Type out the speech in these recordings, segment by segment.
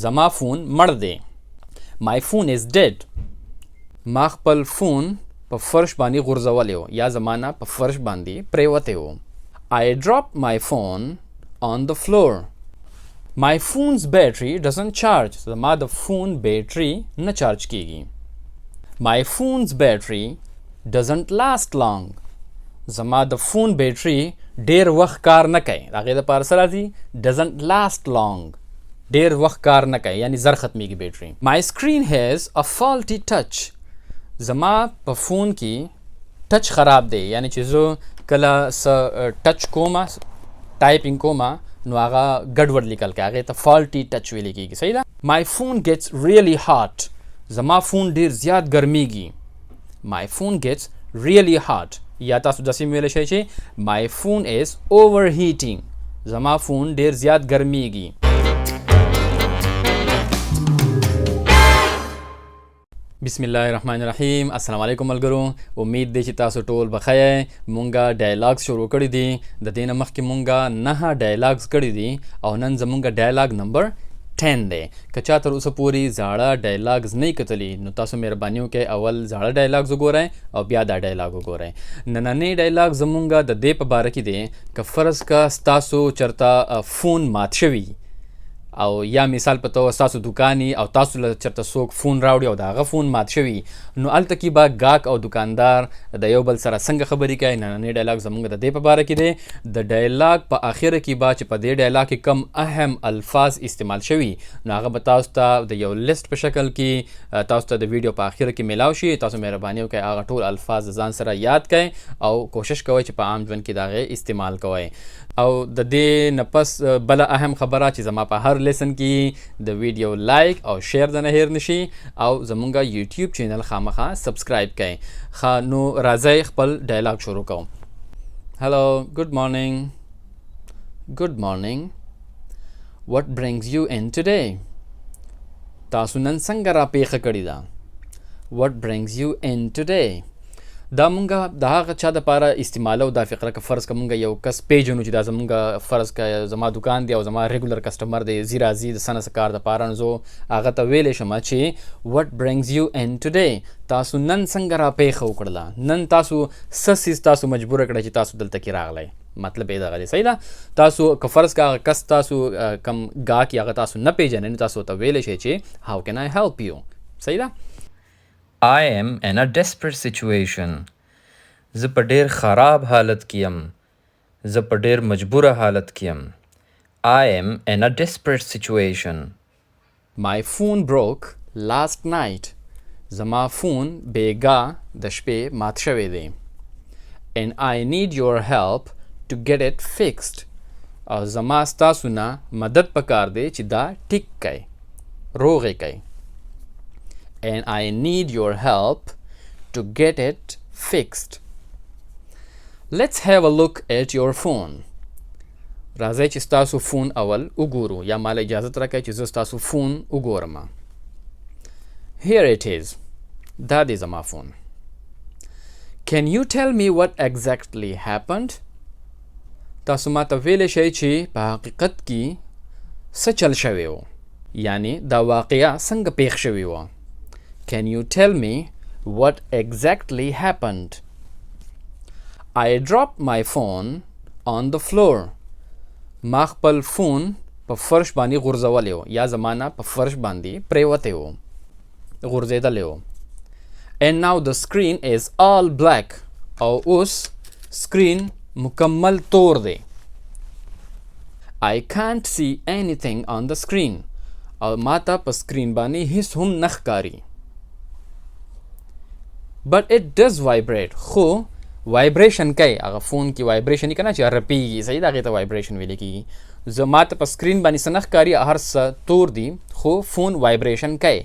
زما فون مړ دی. My phone is dead. ما خپل فون په فرش باندې غورځولی و یا زما نه په فرش باندې پریوتی و. I dropped my phone on the floor. My phone's battery doesn't charge. زما د فون بیټري نه چارج کیږي. My phone's battery doesn't last long. زما د فون بیټري ډیر وخت کار نه کوي. د هغې دپاره څه راځي؟ doesn't last long. ډیر وخت کار نه کوي یعنی زر ختمیږي بیټري. My screen has a faulty touch. زما په فون کې ټچ خراب دی یعنی چې زه کله څه ټچ کومه ټایپینګ کومه نو هغه ګډوډ لیکل کوي، هغې ته فالټي ټچ ویلی کېږي. صحیح ده. My phone gets really hot. زما فون ډیر زیات ګرمیږي. My phone gets really hot. یا تاسو داسې ویلی شئ چې My phone is overheating. زما فون ډیر زیات ګرمیږي. بسم الله الرحمن الرحیم. السلام علیکم ملګرو، امید دی چې تاسو ټول بخیر. مونږه ډایلاګز شروع کړي دي. د دې نه مخکې مونږه 9 ډایلاګز کړي دي او نن زمونږه ډایلاګ نمبر 10 دی. که چا تر اوسه پورې زاړه ډایلاګز نه کتلی نو تاسو مهرباني وکړئ اول زاړه ډایلاګز وګورئ او بیا دا ډایلاګ وګورئ. نننی ډایلاګ زمونږه د دې په باره کې دی که فرض کا ستاسو چرته فون مات شوي او یا مثال په توګه ستاسو دوکاني او تاسو له چرته څوک فون راوړي او د هغه فون مات شوي نو هلته کې به ګاهک او دکاندار د یو بل سره څنګه خبرې کوي. نننی ډایلاګ زموږ د دې په باره کې دی. د ډایلاګ په آخره کې به چې په دې ډایلاګ کې کم اهم الفاظ استعمال شوي نو هغه به تاسو ته د یو لیست په شکل کې تاسو ته د ویډیو په آخره کې میلاو شي. تاسو مهرباني وکړئ هغه ټول الفاظ ځان سره یاد کړئ او کوشش کوئ چې په عام ژوند کې د هغې استعمال کوئ. او د دې نه پس بله اهم خبره چې زما په هر لیسن کې د ویډیو لایک او شیر د نه هیر نشي او زمونږه یوټیوب چینل خامخا سبسکرایب کړئ. نو راځئ خپل ډایلاګ شروع کوم. هلو، ګډ مارنینګ. ګډ مارنینګ. what brings you in today. تاسو نن څنګه را پیښه کړې ده. what brings you in today. دا مونږه د هغه چا دپاره استعمالو دا فقره که فرض که مونږه یو کس پیژنو چې دا زمونږه فرض که زما دوکان دی او زما ریګولر کسټمر دی، ځي راځي د څه نه څه کار دپاره، نو زه هغه ته ویلی شم چې what brings you in today. تاسو نن څنګه را پیښه وکړله، نن تاسو څه څیز تاسو مجبوره کړی چې تاسو دلته کې راغلی. مطلب یې دغه دی. صحیح ده. تاسو که فرض که هغه کس تاسو کم ګاهک هغه تاسو نه پیژنئ نو تاسو ته ویلی شئ چې how can I help you. صحیح ده. I am in a desperate situation. زه په ډیر خراب حالت کې یم. زه په ډیر مجبوره حالت کې یم. I am in a desperate situation. My phone broke last night. زما فون بیګا د شپې مات شوی دی. And I need your help to get it fixed. او زما ستاسو نه مدد پکار دی چې دا ټیک کړئ، روغې کړئ. And I need your help to get it fixed. Let's have a look at your phone. راځئ چې ستاسو فون اول وګورو یا مال اجازت راکړئ چې زه ستاسو فون وګورم. Here it is. دا دی زما فون. Can you tell me what exactly happened? تاسو ما ته ویلی شئ چې په حقیقت کې څه چل شوی و، یعنی دا واقعه څنګه پیښ شوی و. Can you tell me what exactly happened? I dropped my phone on the floor. ما خپل فون په فرش باندې غورځولی و یا زما نه په فرش باندې پریوتی و، غورځېدلی و. And now the screen is all black. او اوس سکرین مکمل تور دی. I can't see anything on the screen. او ما ته په سکرین باندې هیڅ هم نه ښکاري. But it does vibrate. خو وایبریشن کوي. هغه فون کې وایبریشن یې که نه چې رپیږي. صحیح ده، هغې ته وایبریشن ویلی کېږي. زه ما ته په سکرین باندې څه نه ښکاري، هر څه تور دي خو فون وایبریشن کوي.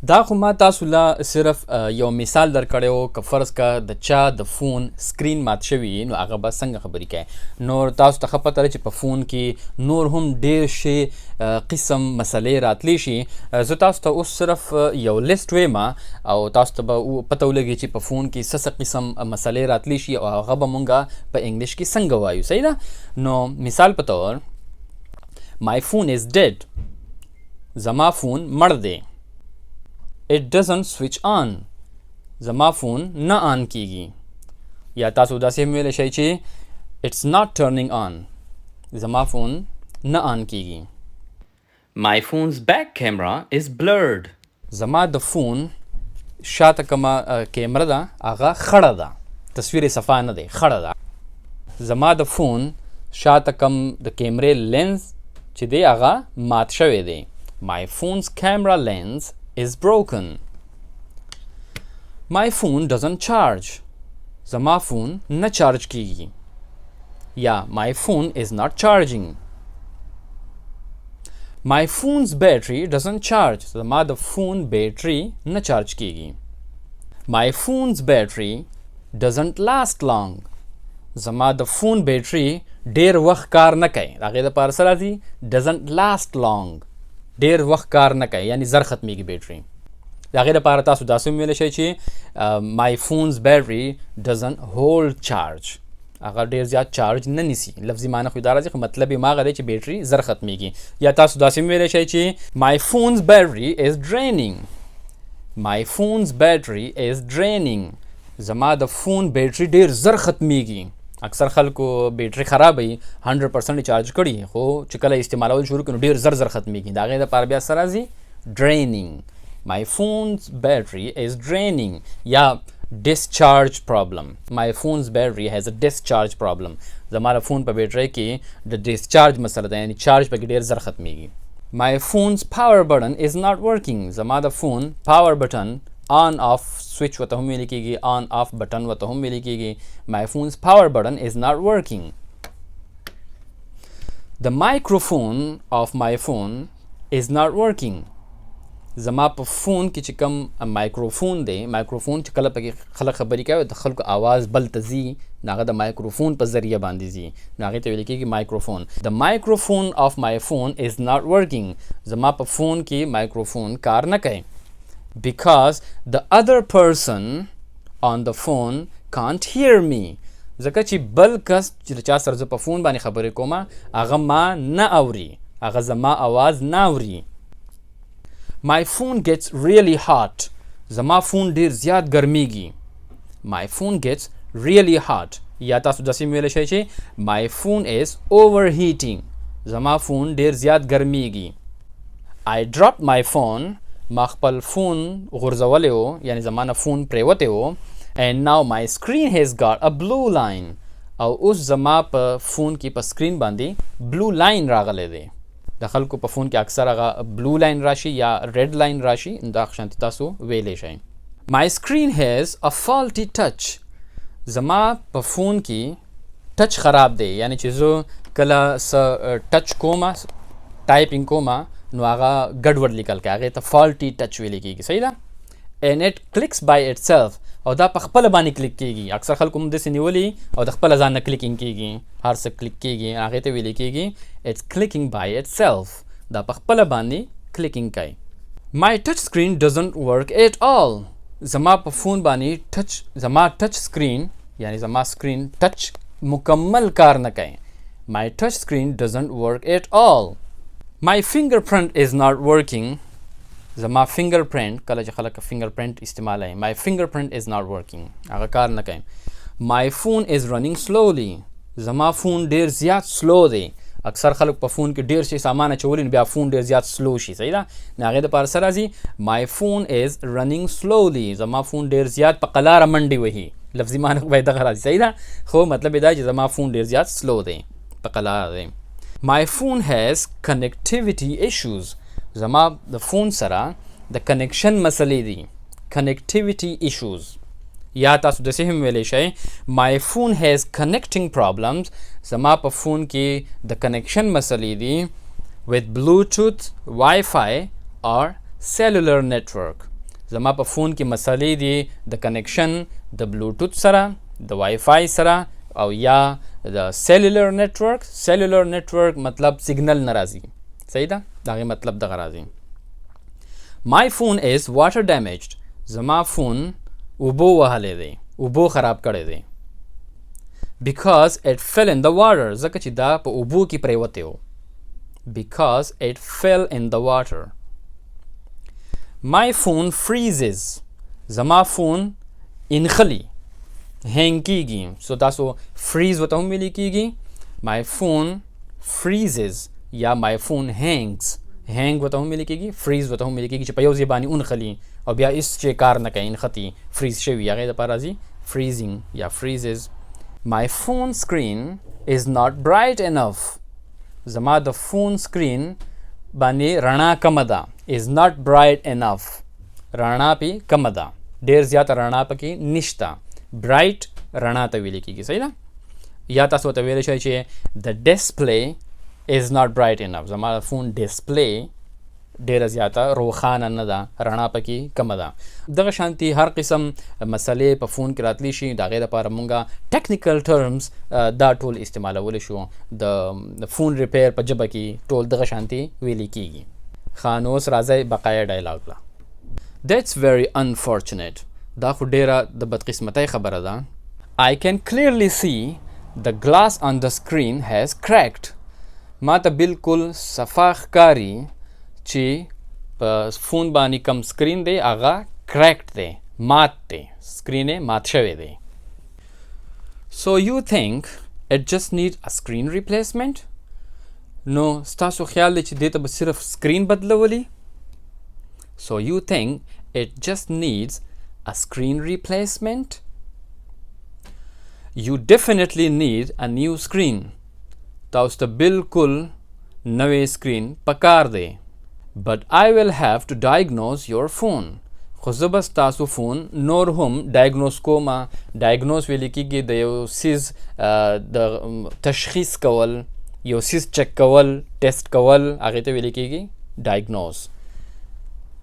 دا خو ما تاسو له صرف یو مثال درکړی و که فرض که د چا د فون سکرین مات شوي نو هغه به څنګه خبرې کوي. نور تاسو ته ښه پته ده چې په فون کې نور هم ډېر شي قسم مسلې راتلی شي. زه تاسو ته اوس صرف یو لیست ویم او تاسو ته به پته ولګي چې په فون کې څه قسم مسلې راتلی شي او هغه به مونږه په انګلیش کې څنګه وایو. صحیح ده. نو مثال په طور My phone is dead. زما فون مړ دی. It doesn't switch on. زما فون نه آن کیږي. یا تاسو داسې هم ویلی شئ چې it's not turning on. زما فون نه آن کیږي. My phone's back camera is blurred. زما د فون شاته کومه کیمره ده هغه خړه ده. تصویر یې صفا نه دی، خړه ده. زما د فون شاته کوم د کیمرې لینز چې دی هغه مات شوی دی. My phone's camera lens is broken. My phone doesn't charge. زما فون نه چارج کیږي. یا my phone is not charging. My phone's battery doesn't charge. زما د فون بیټري نه چارج کیږي. My phone's battery doesn't last long. زما د فون بیټري ډیر وخت کار نه کوي. هغې دپاره څه راځي؟ doesn't last long. ډیر وخت کار نه کوي، یعنی زر ختمیږي بیټري. د هغې دپاره تاسو داسې هم ویلی شئ چې my phone's battery doesn't hold charge. هغه ډیر زیات چارج نه نیسي. لفظي معنی خو دا راځي، خو مطلب یې هغه دی چې بیټري زر ختمیږي. یا تاسو داسې هم ویلی شئ چې my phone's battery is draining. My phone's battery is draining. زما د فون بیټري ډیر زر ختمیږي. اکثر خلکو بیټري خرابوي 100% چارج کړي، خو چې کله استعمالول شروع کړي نو ډیر زر زر ختمیږي. د هغې دپاره بیا څه راځي؟ draining. My phone's battery is draining. یا discharge problem. My phone's battery has a discharge problem. زما د فون په بیټرۍ کې د discharge مسله ده، یعنی چارج پکې ډیر زر ختمیږي. My phone's power button is not working. زما د فون power button on off switch وته هم ویل کېږي، on off button وته هم ویل کېږي. My phone's power button is not working. The microphone of my phone is not working. زما په فون کې چې کوم مایکروفون دی، مایکروفون چې کله پکې خلک خبرې کوي د خلکو آواز بل ته ځي، نو هغه د مایکروفون په ذریعه باندې ځي، نو هغې ته ویل کېږي مایکروفون. The microphone of my phone is not working. زما په فون کې مایکروفون کار نه کوي. Because the other person on the phone can't hear me. ځکه چې بل کس چې چا سره زه په فون باندې خبرې کومه هغه ما نه اوري، هغه زما آواز نه اوري. My phone gets really hot. زما فون ډیر زیات ګرمیږي. My phone gets really hot. یا تاسو داسې ویلی شئ چې my phone is overheating. زما فون ډیر زیات ګرمیږي. I dropped my phone. ما خپل فون غورځولی و، یعنی زما نه فون پریوتی و. And now my screen has got a blue line. او اوس زما په فون کې په سکرین باندې blue line راغلی دی. د خلکو په فون کې اکثر هغه blue line راشي یا red line راشي، دا شانتي تاسو ویلی شئ. My screen has a faulty touch. زما په فون کې ټچ خراب دی، یعنی چې زه کله څه ټچ کومه ټایپینګ کومه نو هغه ګډوډ لیکل کوي، هغې ته فالټي ټچ ویلی کېږي. صحیح ده؟ and it clicks by itself. او دا په خپله باندې کلیک کېږي. اکثر خلکو هم داسې نیولي او د خپله ځان نه کلیکینګ کېږي، هر څه کلیک کېږي، هغې ته ویلی کېږي it's clicking by itself. دا په خپله باندې کلیکینګ کوي. My touch screen doesn't work at all. زما په فون باندې زما ټچ سکرین، یعنی زما سکرین ټچ مکمل کار نه کوي. My touch screen doesn't work at all. My fingerprint is not working. زما fingerprint، کله چې خلک fingerprint استعمالوي، my fingerprint is not working. هغه کار نه کوي. My phone is running slowly. زما فون ډیر زیات سلو دی. اکثر خلک په فون کې ډیر شي سامان اچولي نو بیا فون ډیر زیات سلو شي. صحیح ده؟ نو هغې دپاره څه راځي؟ My phone is running slowly. زما فون ډیر زیات په قلاره منډې وهي. لفظي معنی خو باید دغه راځي. صحیح ده؟ خو مطلب یې دا چې زما فون ډیر زیات سلو دی، په قلاره دی. My phone has connectivity issues. زما د فون سره د کنیکشن مسلې دي. connectivity issues. یا تاسو داسې هم ویلی شئ my phone has connecting problems. زما په فون کې د کنیکشن مسلې دي with Bluetooth, Wi-Fi or cellular network. زما په فون کې مسلې دي د کنیکشن د بلوټوث سره، د وای فای سره، او یا د سیلولر نیټورک. سیلولر نیټورک مطلب سیګنل نه راځي. صحیح ده؟ د هغې مطلب دغه راځي. My phone is water damaged. زما فون اوبو وهلی دی، اوبو خراب کړی دی. Because it fell in the water. ځکه چې دا په اوبو کې پریوتی و. Because it fell in the water. My phone freezes. زما فون انخلی هینګ کیږي. سو تاسو فریز وته هم ویل کیږي. My phone freezes یا my phone hangs. هینګ وته هم ویل کیږي، فریز وته هم ویل کیږي چې په یو ځای باندې اونخلی او بیا هیڅ چې کار نه کوي انختی فریز شوي هغې دپاره راځي freezing یا freezes. My phone screen is not bright enough. زما د فون سکرین باندې رڼا کمه ده. is not bright enough. رڼا پې کمه ده، ډېر زیاته رڼا پکې نشته. برایټ رڼا ته ویل کېږي، صحیح ده. یا تاسو ورته ویلی شئ چې the display is not bright enough. زما فون ډسپلی ډېره زیاته روښانه نه ده، رڼا پکې کمه ده. دغه شانتي هر قسم مسلې په فون کې راتلی شي، د هغې لپاره مونږه ټیکنیکل ټرمز دا ټول استعمالولی شو. د فون ریپیر په ژبه کې ټول دغه شانتي ویلی کېږي. ښه نو اوس راځئ بقایا ډایلاګ له. That's very unfortunate. دا خو ډیره د بدقسمتۍ خبره ده. I can clearly see the glass on the screen has cracked. ما ته بالکل صفا ښکاري چې په فون باندې کم سکرین دی هغه کریکټ دی، مات دی، سکرین یې مات شوی دی. So you think it just needs a screen replacement? نو ستاسو خیال دی چې دې ته به صرف سکرین بدلولی؟ So you think it just needs a screen replacement? You definitely need a new screen. تاسو ته بالکل نوی سکرین پکار دی. But I will have to diagnose your phone. خو زه به ستاسو فون نور هم ډایګنوز کومه. ډایګنوز ویل کېږي د یو څیز د تشخیص کول، یو څیز چک کول، ټیسټ کول، هغې ته ویل کېږي ډایګنوز.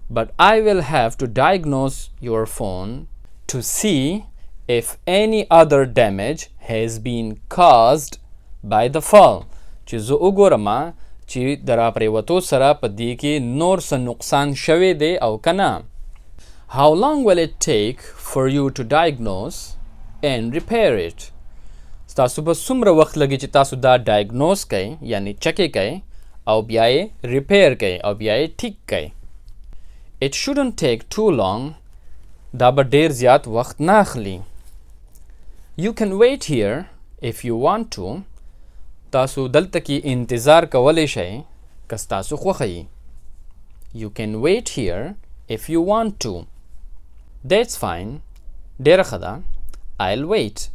But I will have to diagnose your phone to see if any other damage has been caused by the fall. چې زه وګورم چې د راپرېوتو سره په دې کې نور څه نقصان شوی دی او که نه. How long will it take for you to diagnose and repair it? ستاسو به څومره وخت لګي چې تاسو دا ډایګنوز کوئ یعنی چکې کوئ او بیا یې ریپیر کوئ او بیا یې ټیک کوئ. It shouldn't take too long. دا به ډېر زیات وخت نه اخلي. You can wait here if you want to. تاسو دلته کې انتظار کولی شئ که ستاسو خوښه وي. You can wait here if you want to. That's fine. ډېره ښه ده. I'll wait.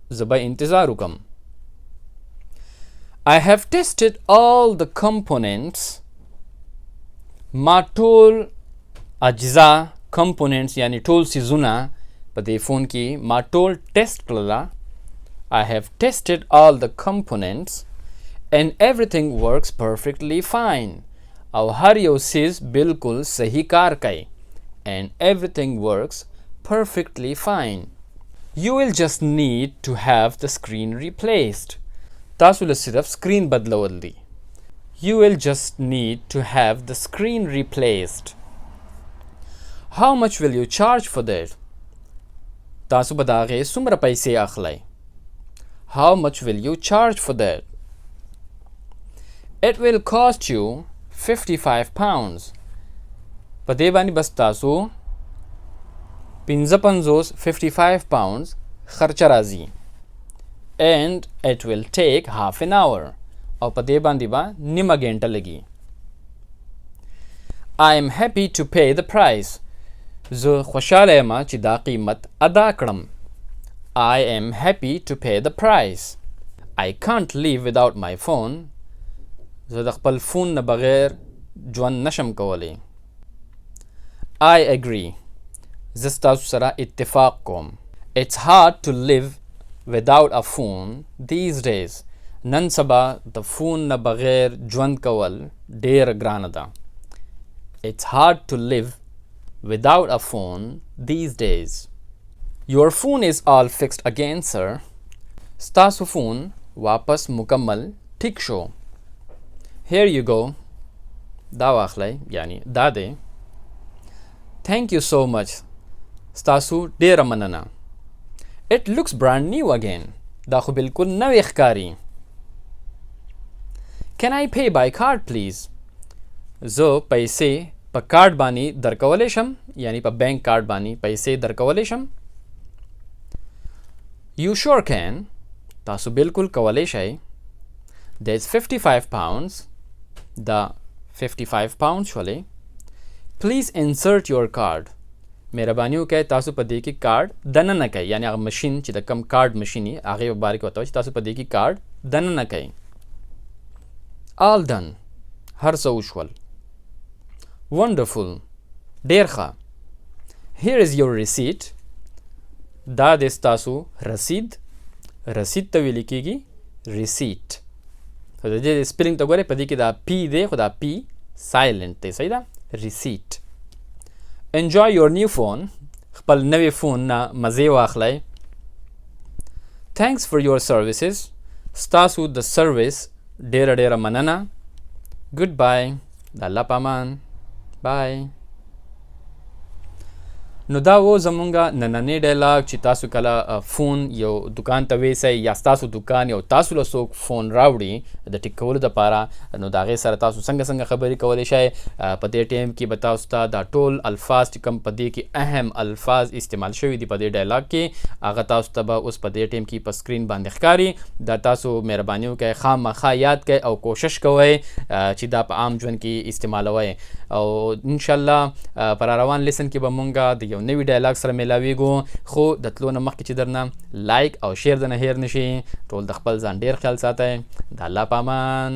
زه به انتظار وکړم. I have tested all the components. ما ټول اجزا components یعنی ټول څیزونه په دې فون کې ما ټول ټیسټ کړله. I have tested all the components and everything works perfectly fine. او هر یو څیز بالکل صحیح کار کوي. And everything works perfectly fine. You will just need to have the screen replaced. تاسو له صرف سکرین بدلول دی. You will just need to have the screen replaced. How much will you charge for that? تاسو به د هغې څومره پیسې اخلی؟ How much will you charge for that? It will cost you 55 pounds. په دې باندې بس تاسو 55 pounds خرچه راځي. And it will take half an hour. او په دې باندې به نیمه ګنټه لګي. I am happy to pay the price. زه خوشحاله یم چې دا قیمت ادا کړم. I am happy to pay the price. I can't live without my phone. زه د خپل فون نه بغیر ژوند نشم کولی. I agree. زه ستاسو سره اتفاق کوم. It's hard to live without a phone these days. نن سبا د فون نه بغیر ژوند کول ډېره ګرانه ده. It's hard to live without a phone these days. Your phone is all fixed again, sir. ستاسو فون واپس مکمل ټیک شو. Here you go. دا واخلی یعنی دا دی. Thank you so much. ستاسو ډېره مننه. It looks brand new again. دا خو بالکل نوی ښکاري. Can I pay by card please? زه پیسې په کارډ باندې درکولی شم، یعنی په بینک کارډ باندې پیسې درکولی شم. You sure can. تاسو بالکل کولی شئ. There's 55 pounds. دا 55 pounds شولې. Please insert your card. مهرباني وکړئ تاسو په دې کې کارډ دننه کړئ، یعنی هغه مشین چې د کم کارډ مشین یې هغې په باره کې ورته وایي چې تاسو په دې کې کارډ دننه کړئ. All done. هر څه وشول. Wonderful. ډېر ښه. Here is your receipt. دا د ستاسو رسید. رسید ته ویل کېږي receipt. د دې سپیلنګ ته ګورئ، په دې کې دا پی دی خو دا پی سایلنټ دی. صحیح ده؟ receipt. Enjoy your new phone. خپل نوې فون نه مزې واخلئ. Thanks for your services. ستاسو د سروس ډېره ډېره مننه. Goodbye. د الله په امان. Bye. نو دا و زمونږه نننی ډایلاګ چې تاسو کله فون یو دکان ته ویسئ یا ستاسو دکان یو تاسو له څوک فون راوړي د ټیک کولو دپاره، نو د هغې سره تاسو څنګه خبرې کولی شئ. په دې ټایم کې به تاسو ته دا ټول الفاظ چې کوم په دې کې اهم الفاظ استعمال شوي دي په دې ډایلاګ کې، هغه تاسو ته به اوس په دې ټایم کې په سکرین باندې ښکاري. دا تاسو مهرباني وکړئ خامخا یاد کړئ او کوشش کوئ چې دا په عام ژوند کې استعمالوئ. او انشاءالله پر روان لیسن کې به مونږ د یو نوي ډایلاګ سره میلاویږو، خو د تلو نه مخکې چې درنه لایک او شیر د نه هیر نشي. ټول د خپل ځان ډیر خیال ساتئ. د الله په امان.